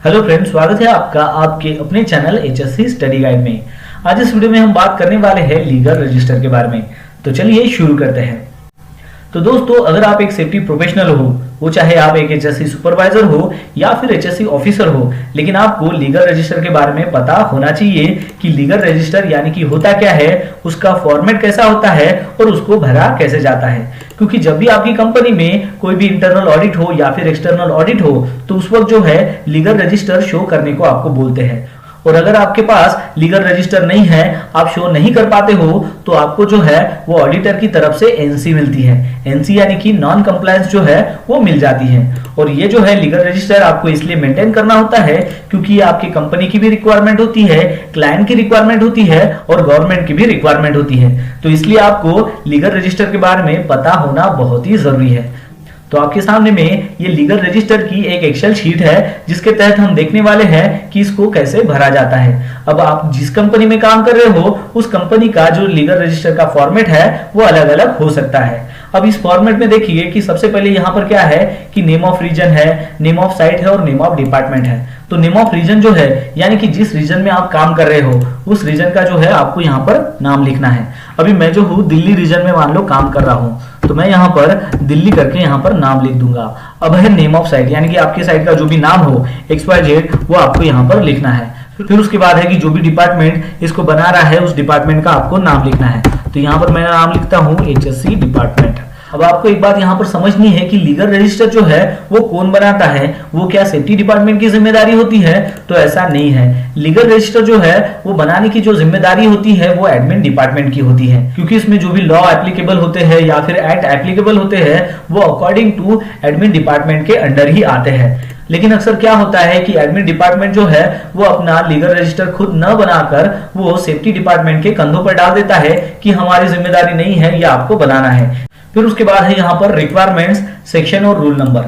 Hello friends, स्वागत है आपका आपके अपने चैनल एचएससी स्टडी गाइड में। आज इस वीडियो में हम बात करने वाले हैं लीगल रजिस्टर के बारे में। तो चलिए शुरू करते हैं। तो दोस्तों, अगर आप एक सेफ्टी प्रोफेशनल हो, वो चाहे आप एक एचएससी सुपरवाइजर हो या फिर एचएससी ऑफिसर हो, लेकिन आपको लीगल रजिस्टर के बारे में पता होना चाहिए कि लीगल रजिस्टर यानी कि होता क्या है, उसका फॉर्मेट कैसा होता है और उसको भरा कैसे जाता है। क्योंकि जब भी आपकी कंपनी में कोई भी इंटरनल ऑडिट हो या फिर एक्सटर्नल ऑडिट हो, तो उस वक्त जो है लीगल रजिस्टर शो करने को आपको बोलते हैं। और अगर आपके पास लीगल रजिस्टर नहीं है, आप शो नहीं कर पाते हो, तो आपको जो है वो ऑडिटर की तरफ से एनसी मिलती है। एनसी यानी कि नॉन कंप्लायंस जो है वो मिल जाती है। और ये जो है लीगल रजिस्टर आपको इसलिए मेंटेन करना होता है क्योंकि ये आपकी कंपनी की भी रिक्वायरमेंट होती है, क्लाइंट की रिक्वायरमेंट होती है और गवर्नमेंट की भी रिक्वायरमेंट होती है। तो इसलिए आपको लीगल रजिस्टर के बारे में पता होना बहुत ही जरूरी है। तो आपके सामने में ये लीगल रजिस्टर की एक एक्सेल शीट है, जिसके तहत हम देखने वाले हैं कि इसको कैसे भरा जाता है। अब आप जिस कंपनी में काम कर रहे हो, उस कंपनी का जो लीगल रजिस्टर का फॉर्मेट है वो अलग अलग हो सकता है। अब इस फॉर्मेट में देखिए कि सबसे पहले यहाँ पर क्या है कि नेम ऑफ रीजन है, नेम ऑफ साइट है और नेम ऑफ डिपार्टमेंट है। तो नेम ऑफ रीजन जो है यानी कि जिस रीजन में आप काम कर रहे हो, उस रीजन का जो है आपको यहाँ पर नाम लिखना है। अभी मैं जो हूँ दिल्ली रीजन में मान लो काम कर रहा हूँ, तो मैं यहाँ पर दिल्ली करके यहाँ पर नाम लिख दूंगा। अब है नेम ऑफ साइट यानी कि आपके साइट का जो भी नाम हो XYZ, वो आपको यहाँ पर लिखना है। फिर उसके बाद है कि जो भी डिपार्टमेंट इसको बना रहा है, उस डिपार्टमेंट का आपको नाम लिखना है। तो यहाँ पर मैं नाम लिखता हूँ HSC डिपार्टमेंट। अब आपको एक बात यहाँ पर समझनी है कि लीगल रजिस्टर जो है वो कौन बनाता है, वो क्या सेफ्टी डिपार्टमेंट की जिम्मेदारी होती है? तो ऐसा नहीं है। लीगल रजिस्टर जो है वो बनाने की जो जिम्मेदारी होती है वो एडमिन डिपार्टमेंट की होती है, क्योंकि इसमें जो भी लॉ एप्लीकेबल होते हैं या फिर एक्ट एप्लीकेबल होते हैं वो अकॉर्डिंग टू एडमिन डिपार्टमेंट के अंडर ही आते हैं। लेकिन अक्सर क्या होता है कि एडमिन डिपार्टमेंट जो है वो अपना लीगल रजिस्टर खुद न बनाकर वो सेफ्टी डिपार्टमेंट के कंधों पर डाल देता है कि हमारी जिम्मेदारी नहीं है, ये आपको बनाना है। फिर उसके बाद है यहाँ पर रिक्वायरमेंट्स, सेक्शन और रूल नंबर।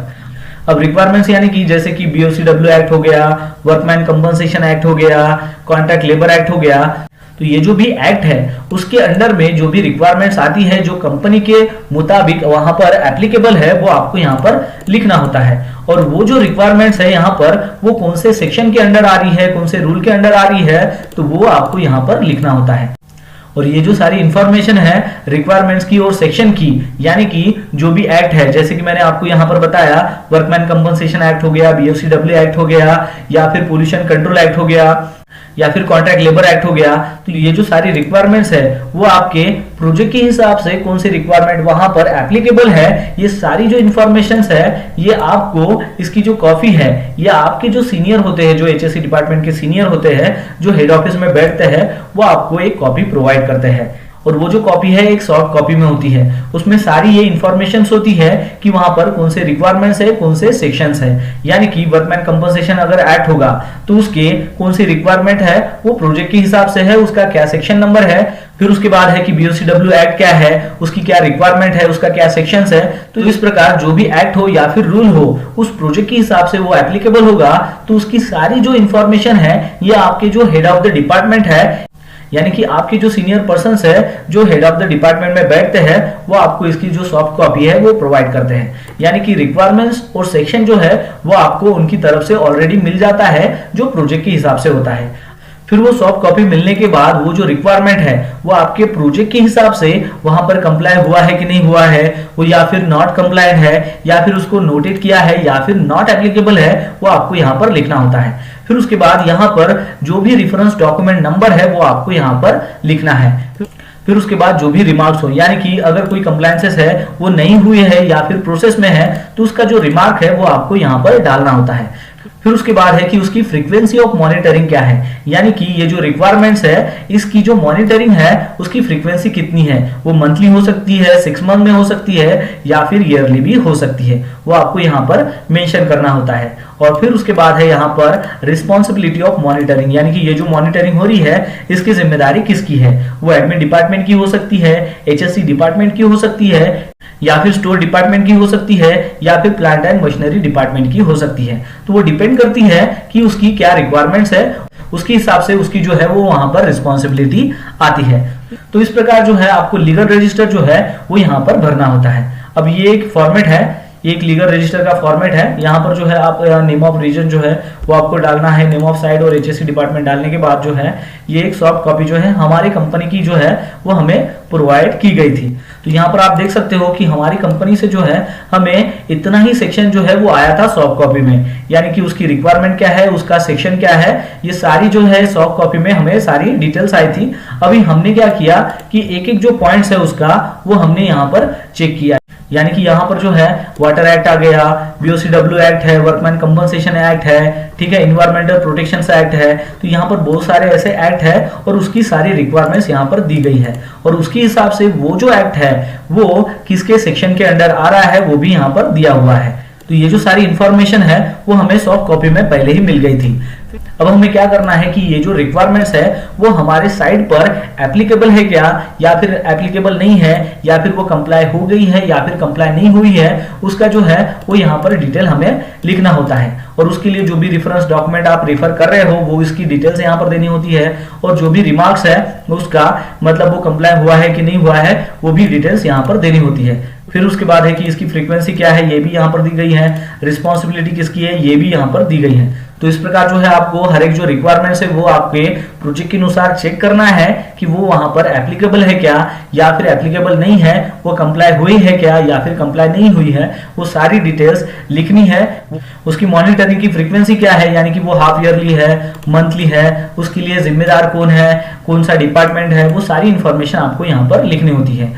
अब रिक्वायरमेंट्स यानी कि जैसे कि BOCW एक्ट हो गया, वर्कमैन कंपनसेशन एक्ट हो गया, कॉन्ट्रैक्ट लेबर एक्ट हो गया। तो ये जो भी एक्ट है उसके अंडर में जो भी रिक्वायरमेंट्स आती है, जो कंपनी के मुताबिक वहां पर एप्लीकेबल है, वो आपको यहाँ पर लिखना होता है। और वो जो रिक्वायरमेंट्स है यहाँ पर वो कौन से सेक्शन के अंडर आ रही है, कौन से रूल के अंडर आ रही है, तो वो आपको यहाँ पर लिखना होता है। और ये जो सारी इंफॉर्मेशन है रिक्वायरमेंट्स की और सेक्शन की, यानी कि जो भी एक्ट है, जैसे कि मैंने आपको यहाँ पर बताया वर्कमैन कंपनसेशन एक्ट हो गया, BOCW एक्ट हो गया, या फिर पोल्यूशन कंट्रोल एक्ट हो गया, या फिर कॉन्ट्रैक्ट लेबर एक्ट हो गया। तो ये जो सारी रिक्वायरमेंट्स है वो आपके प्रोजेक्ट के हिसाब से कौन सी रिक्वायरमेंट वहां पर एप्लीकेबल है, ये सारी जो इंफॉर्मेशंस है ये आपको इसकी जो कॉपी है, ये आपके जो सीनियर होते हैं, जो HSC डिपार्टमेंट के सीनियर होते हैं, जो हेड ऑफिस में बैठते हैं, वो आपको एक कॉपी प्रोवाइड करते हैं। और वो जो कॉपी है एक सॉफ्ट कॉपी में होती है, उसमें सारी ये इंफॉर्मेशन होती है कि वहां पर कौन से रिक्वायरमेंट्स है, कौन से सेक्शंस है। यानी कि वर्कमैन कंपनसेशन अगर एक्ट होगा तो उसके कौन सी रिक्वायरमेंट है वो प्रोजेक्ट के हिसाब से है, उसका क्या सेक्शन नंबर है। फिर उसके बाद है कि BOCW एक्ट क्या है, उसकी क्या रिक्वायरमेंट है, उसका क्या सेक्शंस है। तो इस प्रकार जो भी एक्ट हो या फिर रूल हो, उस प्रोजेक्ट के हिसाब से वो एप्लीकेबल होगा, तो उसकी सारी जो इंफॉर्मेशन है ये आपके जो हेड ऑफ द डिपार्टमेंट है, यानी कि आपके जो सीनियर पर्सन्स है, जो हेड ऑफ द डिपार्टमेंट में बैठते हैं, वो आपको इसकी जो सॉफ्ट कॉपी है वो प्रोवाइड करते हैं। यानी कि रिक्वायरमेंट्स और सेक्शन जो है वो आपको उनकी तरफ से ऑलरेडी मिल जाता है, जो प्रोजेक्ट के हिसाब से होता है। फिर वो सॉफ्ट कॉपी मिलने के बाद वो जो रिक्वायरमेंट है वो आपके प्रोजेक्ट के हिसाब से वहां पर कंप्लाई हुआ है कि नहीं हुआ है, वो या फिर नॉट कंप्लाइड है, या फिर उसको नोटेड किया है, या फिर नॉट एप्लीकेबल है, वो आपको यहाँ पर लिखना होता है। फिर उसके बाद यहाँ पर जो भी रेफरेंस डॉक्यूमेंट नंबर है वो आपको यहाँ पर लिखना है। फिर उसके बाद जो भी रिमार्क्स हो, यानी कि अगर कोई कंप्लायंसेस है वो नहीं हुए है या फिर प्रोसेस में है, तो उसका जो रिमार्क है वो आपको यहाँ पर डालना होता है। फिर उसके बाद है कि उसकी फ्रीक्वेंसी ऑफ मॉनिटरिंग क्या है, यानी कि ये जो रिक्वायरमेंट्स है इसकी जो मॉनिटरिंग है उसकी फ्रीक्वेंसी कितनी है। वो मंथली हो सकती है, 6 मंथ में हो सकती है, या फिर ईयरली भी हो सकती है, वो आपको यहाँ पर मेंशन करना होता है। और फिर उसके बाद है यहाँ पर रिस्पॉन्सिबिलिटी ऑफ मॉनिटरिंग, यानी कि ये जो मॉनिटरिंग हो रही है इसकी जिम्मेदारी किसकी है। वो एडमिन डिपार्टमेंट की हो सकती है, HSC डिपार्टमेंट की हो सकती है, या फिर स्टोर डिपार्टमेंट की हो सकती है, या फिर प्लांट एंड मशीनरी डिपार्टमेंट की हो सकती है। तो वो डिपेंड करती है कि उसकी क्या रिक्वायरमेंट्स है, उसके हिसाब से उसकी जो है वो वहां पर रिस्पॉन्सिबिलिटी आती है। तो इस प्रकार जो है आपको लीगल रजिस्टर जो है वो यहाँ पर भरना होता है। अब ये एक फॉर्मेट है ये एक लीगल रजिस्टर का फॉर्मेट है। यहाँ पर जो है आप नेम ऑफ रीजन जो है वो आपको डालना है, नेम ऑफ साइट और HSC डिपार्टमेंट डालने के बाद जो है ये एक सॉफ्ट कॉपी जो है हमारी कंपनी की जो है वो हमें प्रोवाइड की गई थी। तो यहाँ पर आप देख सकते हो कि हमारी कंपनी से जो है हमें इतना ही सेक्शन जो है वो आया था सॉफ्ट कॉपी में, यानी कि उसकी रिक्वायरमेंट क्या है, उसका सेक्शन क्या है, ये सारी जो है सॉफ्ट कॉपी में हमें सारी डिटेल्स आई थी। अभी हमने क्या किया कि एक एक जो पॉइंट्स है उसका वो हमने यहाँ पर चेक किया, यानी कि यहाँ पर जो है वाटर एक्ट आ गया, BOCW एक्ट है, वर्कमैन कंपनसेशन एक्ट है, ठीक है, इन्वायरमेंटल प्रोटेक्शन एक्ट है। तो यहाँ पर बहुत सारे ऐसे एक्ट है और उसकी सारी रिक्वायरमेंट्स यहाँ पर दी गई है और उसके हिसाब से वो जो एक्ट है वो किसके सेक्शन के अंडर आ रहा है वो भी यहाँ पर दिया हुआ है। तो ये जो सारी इंफॉर्मेशन है वो हमें सॉफ्ट कॉपी में पहले ही मिल गई थी। अब हमें क्या करना है कि ये जो रिक्वायरमेंट्स है वो हमारे साइट पर एप्लीकेबल है क्या, या फिर एप्लीकेबल नहीं है, या फिर वो कंप्लाई हो गई है या फिर कंप्लाई नहीं हुई है, उसका जो है वो यहाँ पर डिटेल हमें लिखना होता है। और उसके लिए जो भी रेफरेंस डॉक्यूमेंट आप रेफर कर रहे हो वो इसकी डिटेल्स यहाँ पर देनी होती है, और जो भी रिमार्क्स है उसका मतलब वो कंप्लाई हुआ है कि नहीं हुआ है वो भी डिटेल्स यहाँ पर देनी होती है। फिर उसके बाद है कि इसकी फ्रीक्वेंसी क्या है ये भी यहाँ पर दी गई है, रिस्पॉन्सिबिलिटी किसकी है ये भी यहाँ पर दी गई है। तो इस प्रकार जो है आपको हर एक जो रिक्वायरमेंट्स है वो आपके प्रोजेक्ट के अनुसार चेक करना है कि वो वहां पर एप्लीकेबल है क्या या फिर एप्लीकेबल नहीं है, वो कंप्लाई हुई है क्या या फिर कंप्लाई नहीं हुई है, वो सारी डिटेल्स लिखनी है। उसकी मॉनिटरिंग की फ्रीक्वेंसी क्या है, यानी कि वो हाफ ईयरली है, मंथली है, उसके लिए जिम्मेदार कौन है, कौन सा डिपार्टमेंट है, वो सारी इंफॉर्मेशन आपको यहाँ पर लिखनी होती है।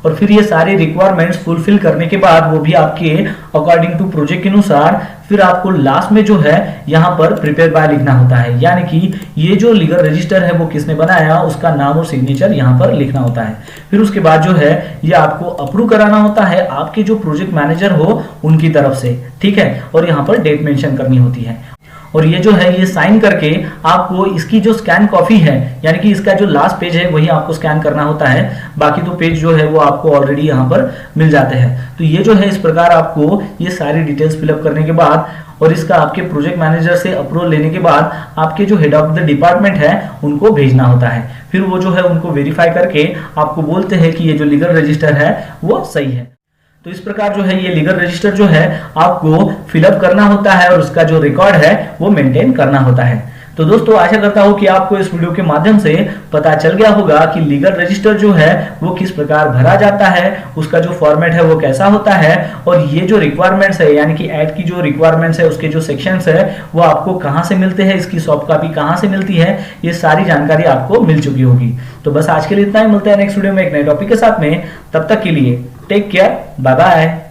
और फिर ये सारी रिक्वायरमेंट्स फुलफिल करने के बाद वो भी आपके अकॉर्डिंग टू प्रोजेक्ट के अनुसार फिर आपको लास्ट में जो है यहाँ पर प्रिपेयर बाय लिखना होता है, यानी कि ये जो लीगल रजिस्टर है वो किसने बनाया उसका नाम और सिग्नेचर यहाँ पर लिखना होता है। फिर उसके बाद जो है ये आपको अप्रूव कराना होता है आपके जो प्रोजेक्ट मैनेजर हो उनकी तरफ से, ठीक है, और यहाँ पर डेट मेंशन करनी होती है। और ये जो है ये साइन करके आपको इसकी जो स्कैन कॉपी है, यानी कि इसका जो लास्ट पेज है वही आपको स्कैन करना होता है, बाकी तो पेज जो है वो आपको ऑलरेडी यहाँ पर मिल जाते हैं। तो ये जो है इस प्रकार आपको ये सारी डिटेल्स फिलअप करने के बाद और इसका आपके प्रोजेक्ट मैनेजर से अप्रूवल लेने के बाद आपके जो हेड ऑफ द डिपार्टमेंट है उनको भेजना होता है। फिर वो जो है उनको वेरीफाई करके आपको बोलते हैं कि ये जो लीगल रजिस्टर है वो सही है। तो इस प्रकार जो है ये लीगल रजिस्टर जो है आपको फिलअप करना होता है और उसका जो रिकॉर्ड है वो मेंटेन करना होता है। तो दोस्तों आशा करता हूं कि आपको इस वीडियो के माध्यम से पता चल गया होगा कि लीगल रजिस्टर जो है वो किस प्रकार भरा जाता है, उसका जो फॉर्मेट है वो कैसा होता है, और ये जो रिक्वायरमेंट्स है यानी कि एक्ट की जो रिक्वायरमेंट्स है उसके जो सेक्शंस है वो आपको कहां से मिलते हैं, इसकी सॉफ्ट कॉपी कहां से मिलती है, ये सारी जानकारी आपको मिल चुकी होगी। तो बस आज के लिए इतना ही, मिलते हैं नेक्स्ट वीडियो में एक नए टॉपिक के साथ में। तब तक के लिए टेक केयर, बाय बाय।